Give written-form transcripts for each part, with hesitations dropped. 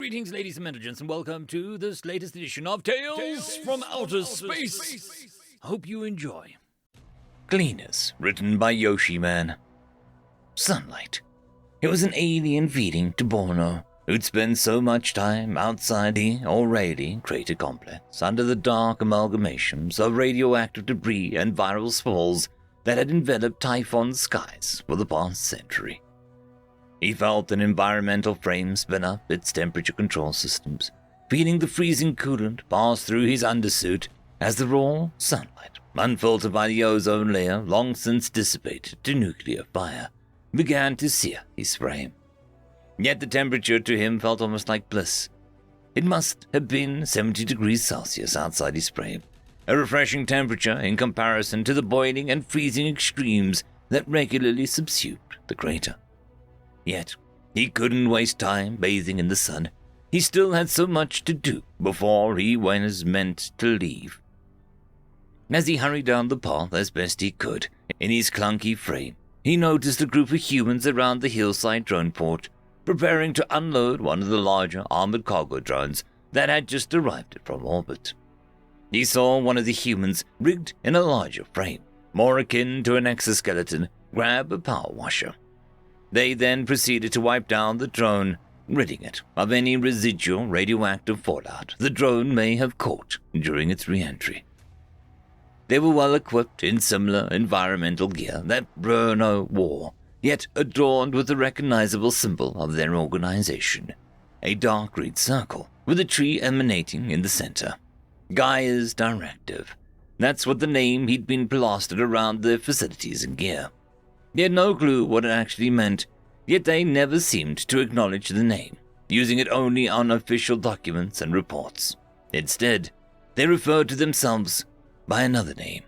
Greetings, ladies and gentlemen, and welcome to this latest edition of Tales from Outer Space. Hope you enjoy. Cleaners, written by Yoshi Man. Sunlight. It was an alien feeding to Borno, who'd spent so much time outside the O'Reilly crater complex under the dark amalgamations of radioactive debris and viral spores that had enveloped Typhon's skies for the past century. He felt an environmental frame spin up its temperature control systems, feeling the freezing coolant pass through his undersuit as the raw sunlight, unfiltered by the ozone layer long since dissipated to nuclear fire, began to sear his frame. Yet the temperature to him felt almost like bliss. It must have been 70 degrees Celsius outside his frame, a refreshing temperature in comparison to the boiling and freezing extremes that regularly subsumed the crater. Yet, he couldn't waste time bathing in the sun. He still had so much to do before he was meant to leave. As he hurried down the path as best he could, in his clunky frame, he noticed a group of humans around the hillside drone port, preparing to unload one of the larger armored cargo drones that had just arrived from orbit. He saw one of the humans, rigged in a larger frame, more akin to an exoskeleton, grab a power washer. They then proceeded to wipe down the drone, ridding it of any residual radioactive fallout the drone may have caught during its re-entry. They were well equipped in similar environmental gear that Bruno wore, yet adorned with the recognizable symbol of their organization, a dark green circle with a tree emanating in the center. Gaia's Directive. That's what the name he'd been plastered around their facilities and gear. He had no clue what it actually meant, yet they never seemed to acknowledge the name, using it only on official documents and reports. Instead, they referred to themselves by another name.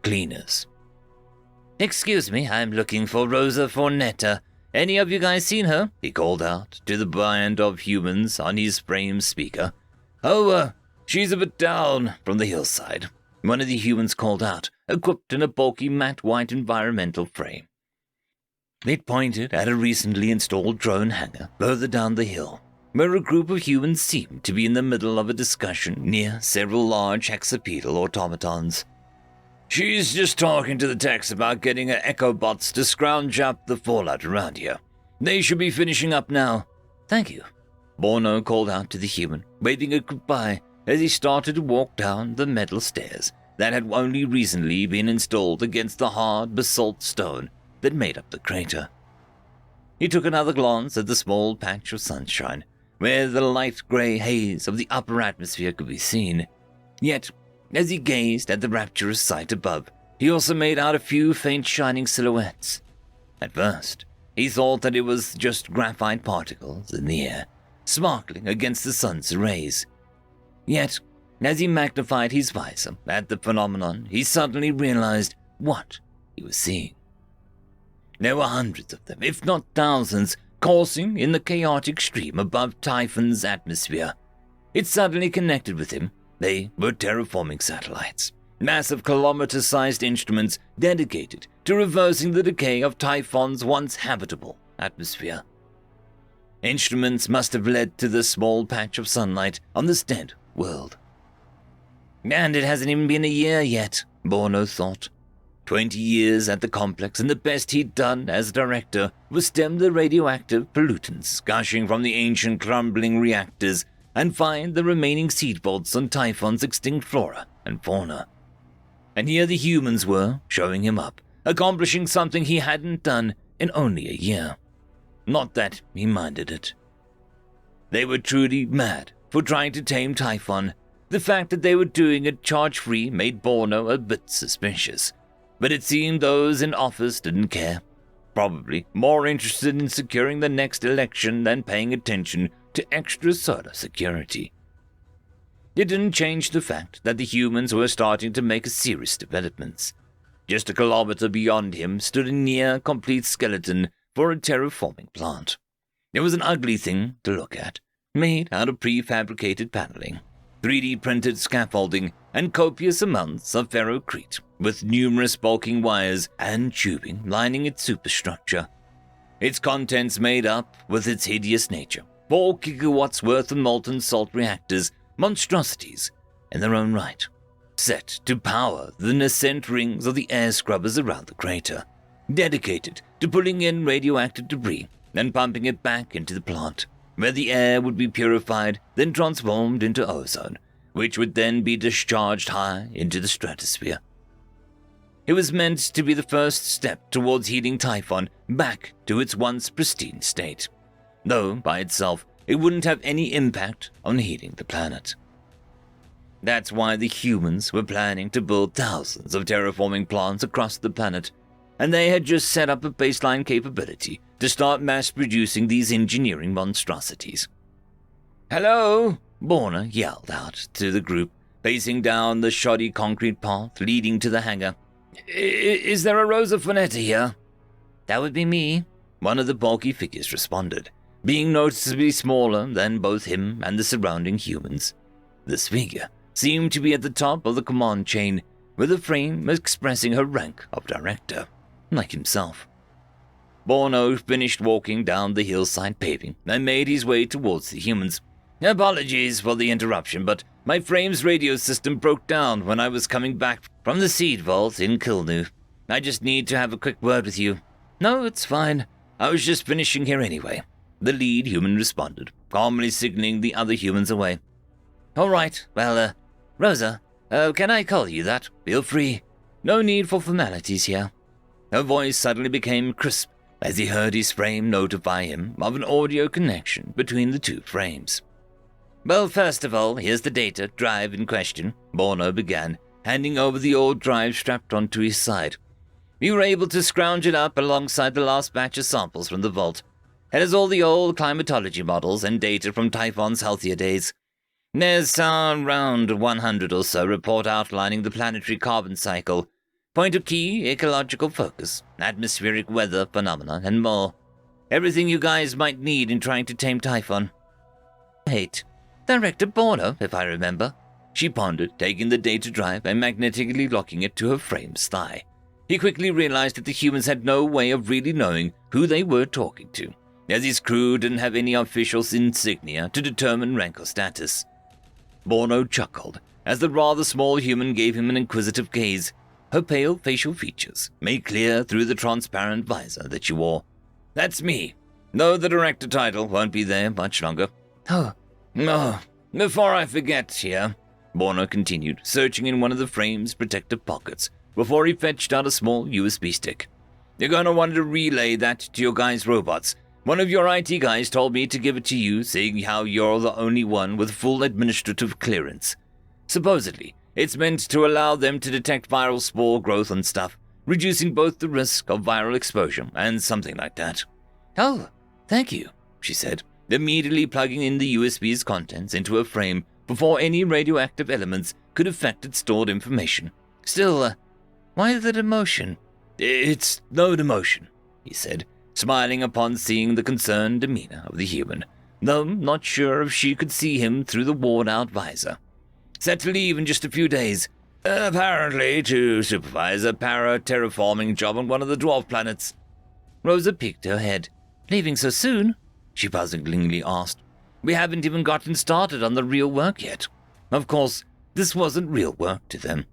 Cleaners. "Excuse me, I'm looking for Rosa Fornetta. Any of you guys seen her?" he called out to the band of humans on his frame speaker. She's a bit down," from the hillside. One of the humans called out, equipped in a bulky matte white environmental frame. It pointed at a recently installed drone hangar further down the hill, where a group of humans seemed to be in the middle of a discussion near several large hexapedal automatons. "She's just talking to the techs about getting her echobots to scrounge up the fallout around here. They should be finishing up now." "Thank you," Borno called out to the human, waving a goodbye as he started to walk down the metal stairs that had only recently been installed against the hard basalt stone that made up the crater. He took another glance at the small patch of sunshine, where the light gray haze of the upper atmosphere could be seen. Yet, as he gazed at the rapturous sight above, he also made out a few faint shining silhouettes. At first, he thought that it was just graphite particles in the air, sparkling against the sun's rays. Yet, as he magnified his visor at the phenomenon, he suddenly realized what he was seeing. There were hundreds of them, if not thousands, coursing in the chaotic stream above Typhon's atmosphere. It suddenly connected with him. They were terraforming satellites, massive kilometer-sized instruments dedicated to reversing the decay of Typhon's once habitable atmosphere. Instruments must have led to the small patch of sunlight on this dead world. And it hasn't even been a year yet, Borno thought. 20 years at the complex, and the best he'd done as director was stem the radioactive pollutants gushing from the ancient crumbling reactors and find the remaining seed pods on Typhon's extinct flora and fauna. And here the humans were, showing him up, accomplishing something he hadn't done in only a year. Not that he minded it. They were truly mad for trying to tame Typhon. The fact that they were doing it charge-free made Borno a bit suspicious, but it seemed those in office didn't care, probably more interested in securing the next election than paying attention to extra solar security. It didn't change the fact that the humans were starting to make serious developments. Just a kilometer beyond him stood a near-complete skeleton for a terraforming plant. It was an ugly thing to look at, made out of prefabricated paneling, 3D printed scaffolding, and copious amounts of ferrocrete, with numerous bulking wires and tubing lining its superstructure. Its contents made up with its hideous nature, 4 gigawatts worth of molten salt reactors, monstrosities in their own right, set to power the nascent rings of the air scrubbers around the crater, dedicated to pulling in radioactive debris and pumping it back into the plant, where the air would be purified, then transformed into ozone, which would then be discharged high into the stratosphere. It was meant to be the first step towards heating Typhon back to its once pristine state, though by itself it wouldn't have any impact on heating the planet. That's why the humans were planning to build thousands of terraforming plants across the planet, and they had just set up a baseline capability to start mass-producing these engineering monstrosities. "Hello!" Borna yelled out to the group, pacing down the shoddy concrete path leading to the hangar. "Is there a Rosa Fonetta here?" "That would be me," one of the bulky figures responded, being noticeably smaller than both him and the surrounding humans. This figure seemed to be at the top of the command chain, with a frame expressing her rank of director, like himself. Borno finished walking down the hillside paving and made his way towards the humans. "Apologies for the interruption, but my frame's radio system broke down when I was coming back from the seed vault in Kilnu. I just need to have a quick word with you." "No, it's fine. I was just finishing here anyway," the lead human responded, calmly signaling the other humans away. "All right, well, Rosa, can I call you that? Feel free. No need for formalities here." Her voice suddenly became crisp as he heard his frame notify him of an audio connection between the two frames. "Well, first of all, here's the data drive in question," Borno began, handing over the old drive strapped onto his side. "You were able to scrounge it up alongside the last batch of samples from the vault. It has all the old climatology models and data from Typhon's healthier days. There's around 100 or so report outlining the planetary carbon cycle, point of key ecological focus, atmospheric weather phenomena, and more. Everything you guys might need in trying to tame Typhon." "Wait, Director Borno, if I remember," she pondered, taking the data drive and magnetically locking it to her frame's thigh. He quickly realized that the humans had no way of really knowing who they were talking to, as his crew didn't have any official insignia to determine rank or status. Borno chuckled as the rather small human gave him an inquisitive gaze, her pale facial features made clear through the transparent visor that she wore. "That's me, though the director title won't be there much longer." Oh, before I forget here," Borno continued, searching in one of the frame's protective pockets before he fetched out a small USB stick. "You're going to want to relay that to your guys' robots. One of your IT guys told me to give it to you, seeing how you're the only one with full administrative clearance. Supposedly, it's meant to allow them to detect viral spore growth and stuff, reducing both the risk of viral exposure and something like that." "Oh, thank you," she said, immediately plugging in the USB's contents into her frame before any radioactive elements could affect its stored information. "Still, why the demotion?" "It's no demotion," he said, smiling upon seeing the concerned demeanor of the human, though not sure if she could see him through the worn-out visor. "Set to leave in just a few days, apparently to supervise a para-terraforming job on one of the dwarf planets." Rosa peeked her head. "Leaving so soon?" she puzzlingly asked. "We haven't even gotten started on the real work yet." Of course, this wasn't real work to them,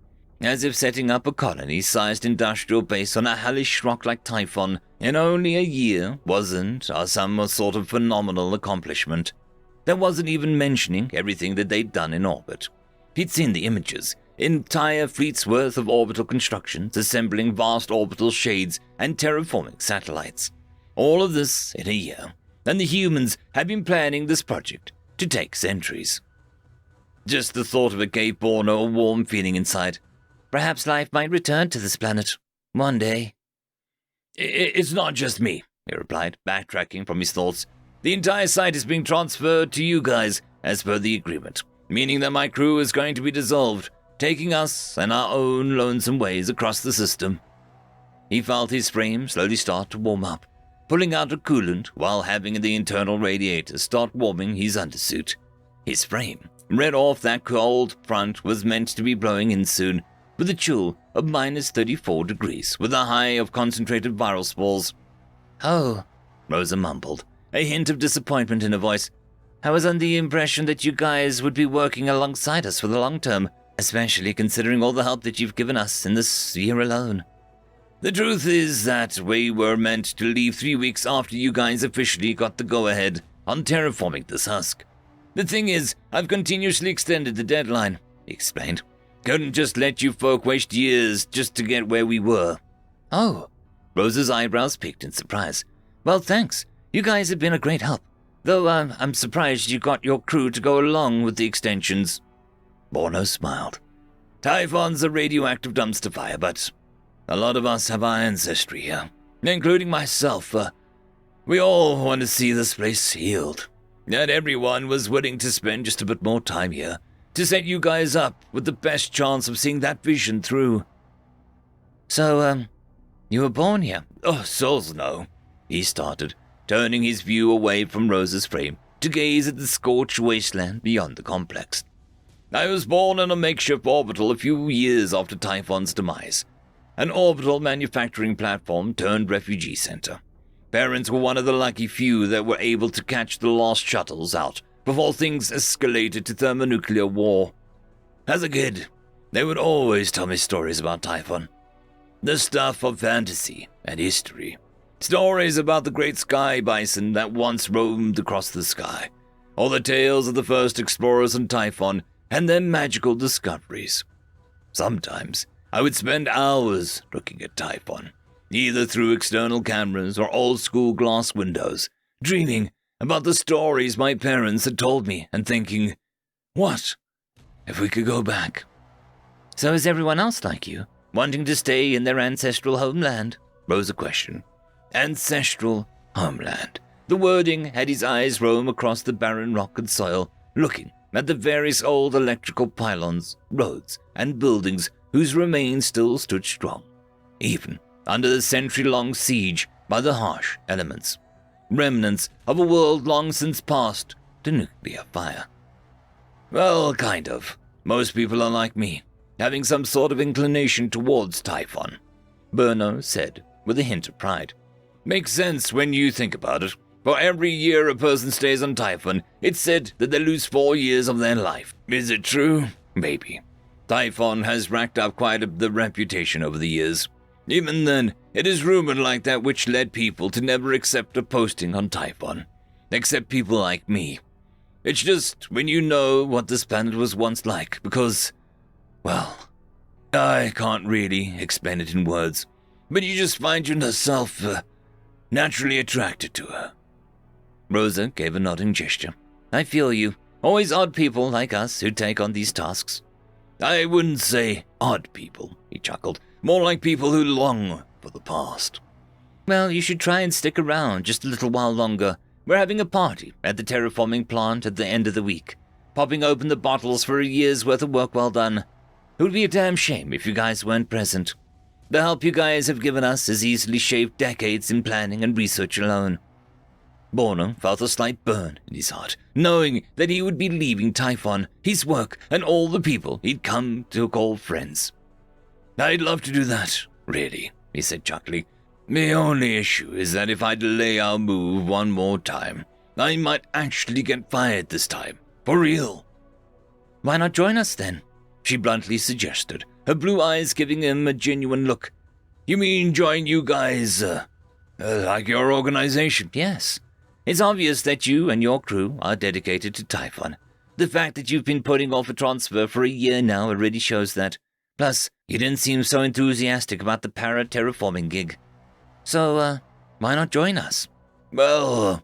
as if setting up a colony-sized industrial base on a hellish rock like Typhon in only a year wasn't some sort of phenomenal accomplishment. That wasn't even mentioning everything that they'd done in orbit. He'd seen the images, entire fleets worth of orbital constructions assembling vast orbital shades and terraforming satellites. All of this in a year, and the humans had been planning this project to take centuries. Just the thought of it gave Borno a warm feeling inside. Perhaps life might return to this planet one day. "It's not just me," he replied, backtracking from his thoughts. "The entire site is being transferred to you guys as per the agreement, meaning that my crew is going to be dissolved, taking us in our own lonesome ways across the system." He felt his frame slowly start to warm up, pulling out a coolant while having the internal radiator start warming his undersuit. His frame, read off that cold front, was meant to be blowing in soon, with a chill of minus 34 degrees, with a high of concentrated viral spores. "Oh," Rosa mumbled, a hint of disappointment in her voice. I was under the impression that you guys would be working alongside us for the long term, especially considering all the help that you've given us in this year alone. The truth is that we were meant to leave 3 weeks after you guys officially got the go-ahead on terraforming this husk. The thing is, I've continuously extended the deadline, he explained. Couldn't just let you folk waste years just to get where we were. Oh, Rose's eyebrows peaked in surprise. Well, thanks. You guys have been a great help. Though I'm surprised you got your crew to go along with the extensions. Borno smiled. Typhon's a radioactive dumpster fire, but a lot of us have our ancestry here, including myself. We all want to see this place healed. And everyone was willing to spend just a bit more time here to set you guys up with the best chance of seeing that vision through. So, you were born here? Oh, souls no, he started, turning his view away from Rose's frame to gaze at the scorched wasteland beyond the complex. I was born on a makeshift orbital a few years after Typhon's demise, an orbital manufacturing platform turned refugee center. Parents were one of the lucky few that were able to catch the lost shuttles out before things escalated to thermonuclear war. As a kid, they would always tell me stories about Typhon. The stuff of fantasy and history. Stories about the great sky bison that once roamed across the sky, or the tales of the first explorers on Typhon and their magical discoveries. Sometimes, I would spend hours looking at Typhon, either through external cameras or old-school glass windows, dreaming about the stories my parents had told me and thinking, what if we could go back? So is everyone else like you, wanting to stay in their ancestral homeland? Rose a question. Ancestral homeland. The wording had his eyes roam across the barren rock and soil, looking at the various old electrical pylons, roads, and buildings whose remains still stood strong, even under the century-long siege by the harsh elements, remnants of a world long since passed to nuclear fire. Well, kind of. Most people are like me, having some sort of inclination towards Typhon, Burno said with a hint of pride. Makes sense when you think about it. For every year a person stays on Typhon, it's said that they lose 4 years of their life. Is it true? Maybe. Typhon has racked up quite the reputation over the years. Even then, it is rumored like that which led people to never accept a posting on Typhon. Except people like me. It's just when you know what this planet was once like, because, well, I can't really explain it in words, but you just find yourself naturally attracted to her. Rosa gave a nodding gesture. I feel you. Always odd people like us who take on these tasks. I wouldn't say odd people, he chuckled. More like people who long for the past. Well, you should try and stick around just a little while longer. We're having a party at the terraforming plant at the end of the week, popping open the bottles for a year's worth of work well done. It would be a damn shame if you guys weren't present. The help you guys have given us has easily shaved decades in planning and research alone. Borno felt a slight burn in his heart, knowing that he would be leaving Typhon, his work, and all the people he'd come to call friends. I'd love to do that, really, he said chuckling. The only issue is that if I delay our move one more time, I might actually get fired this time. For real. Why not join us then? She bluntly suggested, her blue eyes giving him a genuine look. You mean join you guys, like your organization? Yes. It's obvious that you and your crew are dedicated to Typhon. The fact that you've been putting off a transfer for a year now already shows that. Plus, you didn't seem so enthusiastic about the para-terraforming gig. So, why not join us? Well,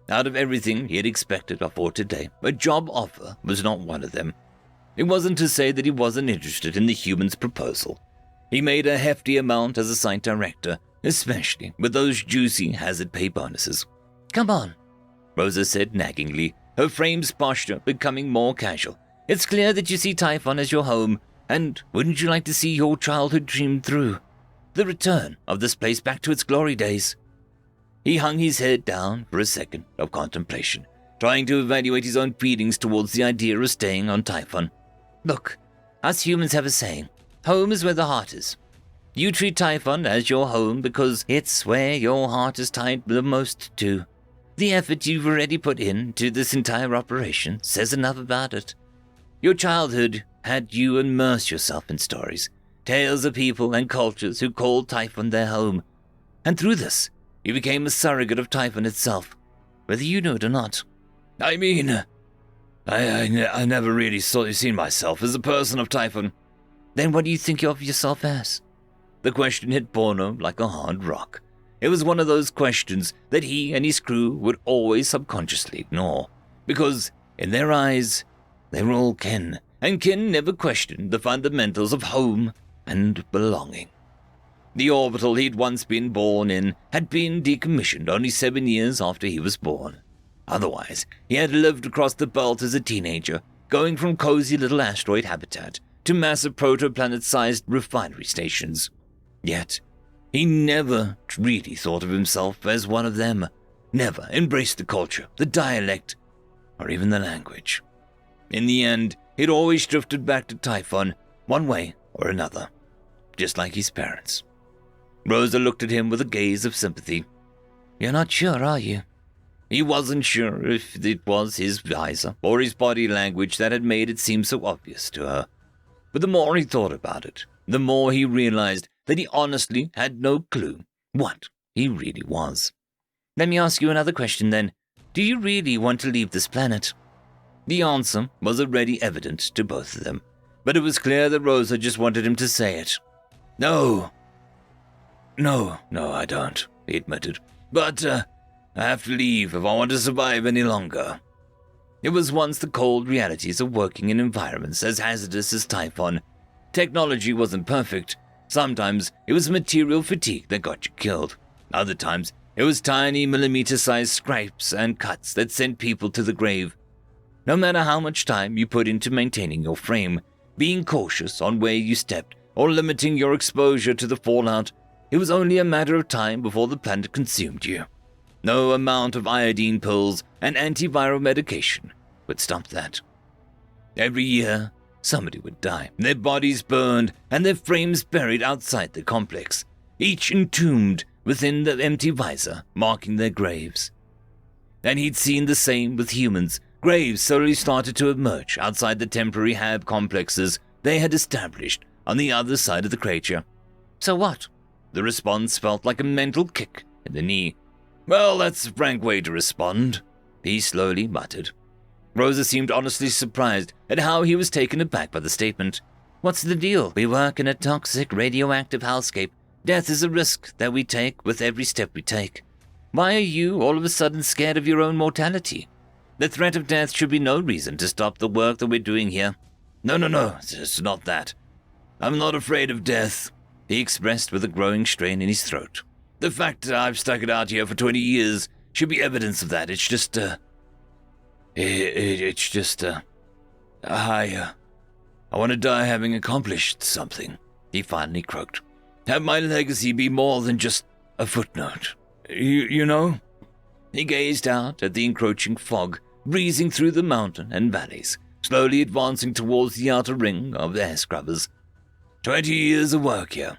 out of everything he had expected or for today, a job offer was not one of them. It wasn't to say that he wasn't interested in the human's proposal. He made a hefty amount as a site director, especially with those juicy hazard pay bonuses. Come on, Rosa said naggingly, her frame's posture becoming more casual. It's clear that you see Typhon as your home, and wouldn't you like to see your childhood dream through? The return of this place back to its glory days. He hung his head down for a second of contemplation, trying to evaluate his own feelings towards the idea of staying on Typhon. Look, us humans have a saying, home is where the heart is. You treat Typhon as your home because it's where your heart is tied the most to. The effort you've already put into this entire operation says enough about it. Your childhood had you immerse yourself in stories, tales of people and cultures who called Typhon their home. And through this, you became a surrogate of Typhon itself, whether you knew it or not. I mean, I never really seen myself as a person of Typhon. Then what do you think of yourself as? The question hit Borno like a hard rock. It was one of those questions that he and his crew would always subconsciously ignore, because, in their eyes, they were all kin, and kin never questioned the fundamentals of home and belonging. The orbital he'd once been born in had been decommissioned only 7 years after he was born. Otherwise, he had lived across the belt as a teenager, going from cozy little asteroid habitat to massive protoplanet-sized refinery stations. Yet, he never really thought of himself as one of them, never embraced the culture, the dialect, or even the language. In the end, he'd always drifted back to Typhon, one way or another, just like his parents. Rosa looked at him with a gaze of sympathy. You're not sure, are you? He wasn't sure if it was his visor or his body language that had made it seem so obvious to her. But the more he thought about it, the more he realized that he honestly had no clue what he really was. Let me ask you another question then. Do you really want to leave this planet? The answer was already evident to both of them, but it was clear that Rosa just wanted him to say it. No, I don't, he admitted. But, I have to leave if I want to survive any longer. It was once the cold realities of working in environments as hazardous as Typhon. Technology wasn't perfect. Sometimes it was material fatigue that got you killed. Other times it was tiny millimeter-sized scrapes and cuts that sent people to the grave. No matter how much time you put into maintaining your frame, being cautious on where you stepped, or limiting your exposure to the fallout, it was only a matter of time before the planet consumed you. No amount of iodine pills and antiviral medication would stop that. Every year, somebody would die, their bodies burned and their frames buried outside the complex, each entombed within the empty visor marking their graves. And he'd seen the same with humans. Graves slowly started to emerge outside the temporary hab complexes they had established on the other side of the crater. So what? The response felt like a mental kick in the knee. Well, that's a frank way to respond, he slowly muttered. Rosa seemed honestly surprised at how he was taken aback by the statement. What's the deal? We work in a toxic, radioactive hellscape. Death is a risk that we take with every step we take. Why are you all of a sudden scared of your own mortality? The threat of death should be no reason to stop the work that we're doing here. No, it's not that. I'm not afraid of death, he expressed with a growing strain in his throat. The fact that I've stuck it out here for 20 years should be evidence of that. I want to die having accomplished something, he finally croaked. Have my legacy be more than just a footnote. You know? He gazed out at the encroaching fog, breezing through the mountain and valleys, slowly advancing towards the outer ring of air scrubbers. 20 years of work here,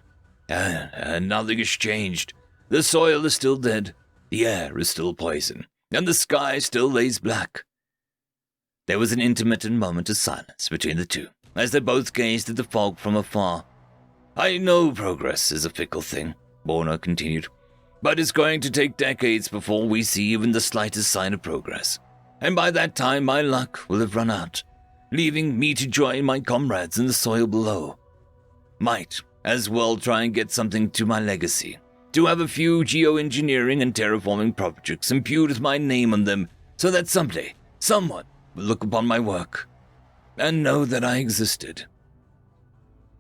and nothing has changed. The soil is still dead, the air is still poison, and the sky still lays black. There was an intermittent moment of silence between the two, as they both gazed at the fog from afar. I know progress is a fickle thing, Borna continued, but it's going to take decades before we see even the slightest sign of progress. And by that time my luck will have run out, leaving me to join my comrades in the soil below. Might as well try and get something to my legacy, to have a few geoengineering and terraforming projects imbued with my name on them, so that someday someone will look upon my work and know that I existed.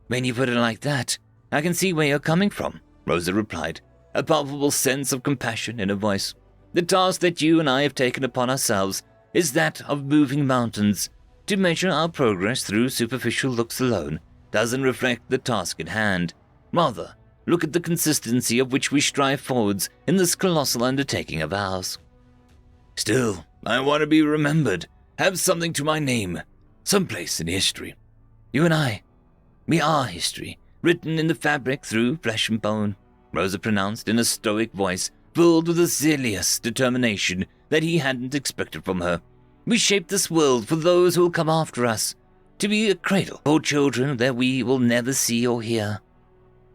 When you put it like that, I can see where you're coming from, Rosa replied, a palpable sense of compassion in her voice. The task that you and I have taken upon ourselves is that of moving mountains. To measure our progress through superficial looks alone doesn't reflect the task at hand. Rather, look at the consistency of which we strive forwards in this colossal undertaking of ours. Still, I want to be remembered, have something to my name, someplace in history. You and I, we are history, written in the fabric through flesh and bone, Rosa pronounced in a stoic voice filled with a zealous determination that he hadn't expected from her. We shape this world for those who will come after us, to be a cradle for children that we will never see or hear.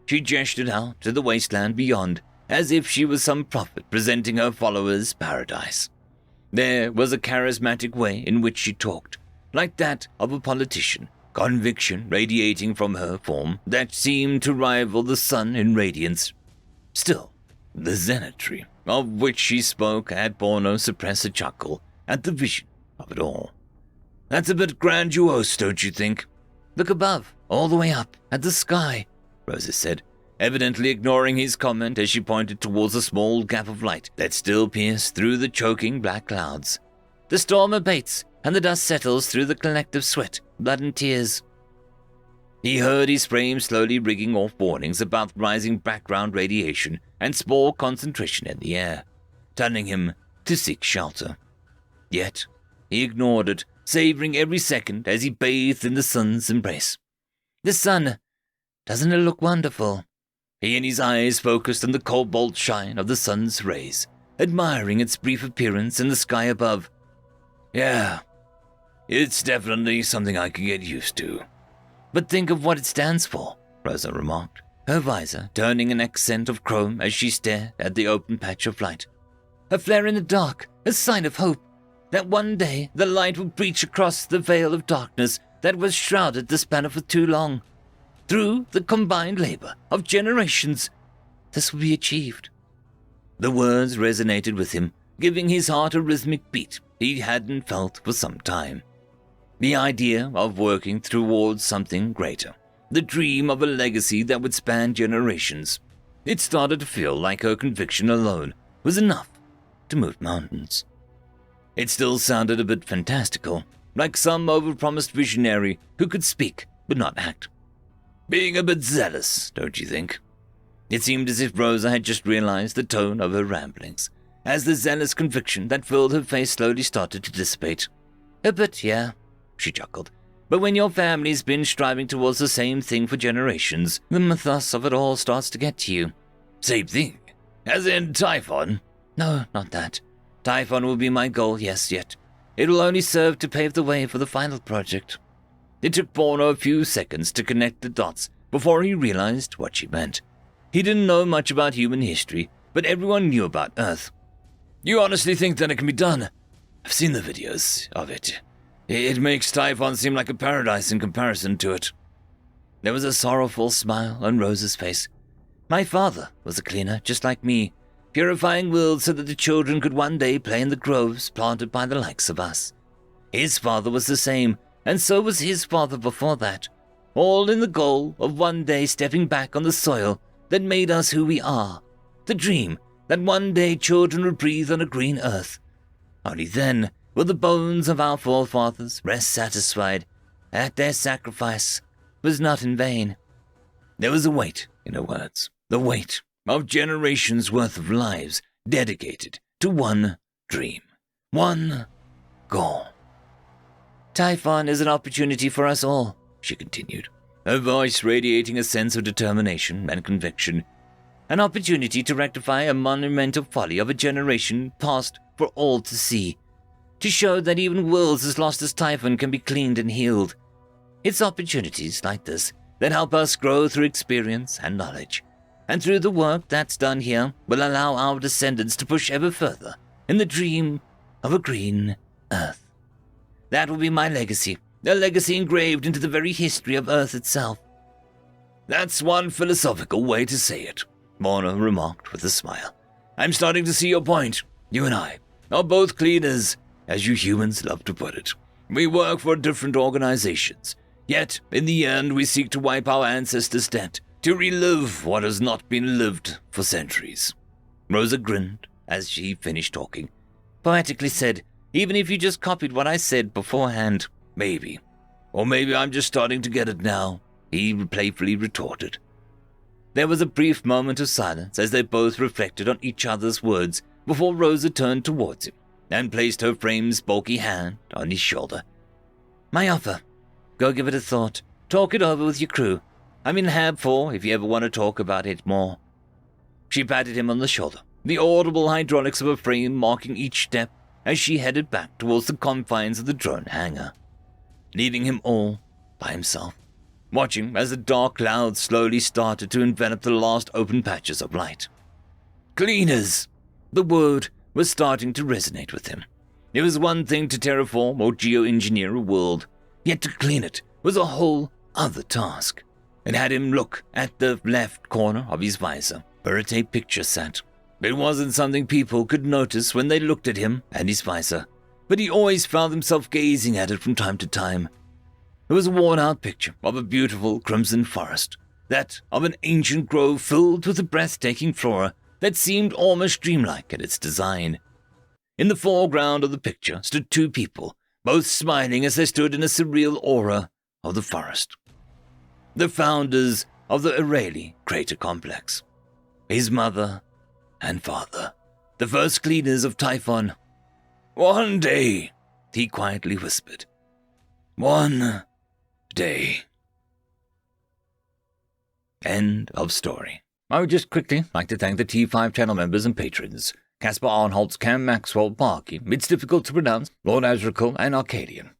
She gestured out to the wasteland beyond, as if she was some prophet presenting her followers paradise. There was a charismatic way in which she talked, like that of a politician, conviction radiating from her form that seemed to rival the sun in radiance. Still, the zenitry of which she spoke had Bono suppress a chuckle at the vision of it all. That's a bit grandiose, don't you think? Look above, all the way up, at the sky, Rosa said, evidently ignoring his comment as she pointed towards a small gap of light that still pierced through the choking black clouds. The storm abates, and the dust settles through the collective sweat, blood and tears. He heard his frame slowly rigging off warnings about rising background radiation and spore concentration in the air, telling him to seek shelter. Yet, he ignored it, savoring every second as he bathed in the sun's embrace. The sun, doesn't it look wonderful? He and his eyes focused on the cobalt shine of the sun's rays, admiring its brief appearance in the sky above. Yeah, it's definitely something I can get used to. But think of what it stands for, Rosa remarked, her visor turning an accent of chrome as she stared at the open patch of light. A flare in the dark, a sign of hope, that one day the light would breach across the veil of darkness that was shrouded this planet for too long. Through the combined labor of generations, this will be achieved. The words resonated with him, giving his heart a rhythmic beat he hadn't felt for some time. The idea of working towards something greater, the dream of a legacy that would span generations. It started to feel like her conviction alone was enough to move mountains. It still sounded a bit fantastical, like some overpromised visionary who could speak but not act. Being a bit zealous, don't you think? It seemed as if Rosa had just realized the tone of her ramblings, as the zealous conviction that filled her face slowly started to dissipate. A bit, yeah, she chuckled. But when your family's been striving towards the same thing for generations, the mythos of it all starts to get to you. Same thing? As in Typhon? No, not that. Typhon will be my goal, yes, yet it will only serve to pave the way for the final project. It took Bono a few seconds to connect the dots before he realized what she meant. He didn't know much about human history, but everyone knew about Earth. You honestly think that it can be done? I've seen the videos of it. It makes Typhon seem like a paradise in comparison to it. There was a sorrowful smile on Rosa's face. My father was a cleaner, just like me, purifying worlds so that the children could one day play in the groves planted by the likes of us. His father was the same, and so was his father before that, all in the goal of one day stepping back on the soil that made us who we are, the dream that one day children would breathe on a green earth. Only then will the bones of our forefathers rest satisfied that their sacrifice was not in vain. There was a weight in her words, the weight of generations' worth of lives dedicated to one dream, one goal. Typhon is an opportunity for us all, she continued, her voice radiating a sense of determination and conviction. An opportunity to rectify a monumental folly of a generation past for all to see, to show that even worlds as lost as Typhon can be cleaned and healed. It's opportunities like this that help us grow through experience and knowledge, and through the work that's done here will allow our descendants to push ever further in the dream of a green Earth. That will be my legacy, a legacy engraved into the very history of Earth itself. That's one philosophical way to say it, Morna remarked with a smile. I'm starting to see your point. You and I are both cleaners, as you humans love to put it. We work for different organizations, yet in the end we seek to wipe our ancestors' debt, to relive what has not been lived for centuries. Rosa grinned as she finished talking, poetically said, even if you just copied what I said beforehand, maybe. Or maybe I'm just starting to get it now, he playfully retorted. There was a brief moment of silence as they both reflected on each other's words before Rosa turned towards him and placed her frame's bulky hand on his shoulder. My offer. Go give it a thought. Talk it over with your crew. I'm in Hab 4 if you ever want to talk about it more. She patted him on the shoulder, the audible hydraulics of her frame marking each step as she headed back towards the confines of the drone hangar, leaving him all by himself, watching as the dark clouds slowly started to envelop the last open patches of light. Cleaners! The word was starting to resonate with him. It was one thing to terraform or geoengineer a world, yet to clean it was a whole other task. It had him look at the left corner of his visor, where a tape picture sat. It wasn't something people could notice when they looked at him and his visor, but he always found himself gazing at it from time to time. It was a worn-out picture of a beautiful crimson forest, that of an ancient grove filled with a breathtaking flora that seemed almost dreamlike in its design. In the foreground of the picture stood two people, both smiling as they stood in a surreal aura of the forest. The founders of the Areli crater complex. His mother and father, the first cleaners of Typhon. "One day," he quietly whispered. "One day." End of story. I would just quickly like to thank the T5 channel members and patrons: Caspar Arnholtz, Cam Maxwell, Parky, It's Difficult to Pronounce, Lord Azrakul, and Arcadian.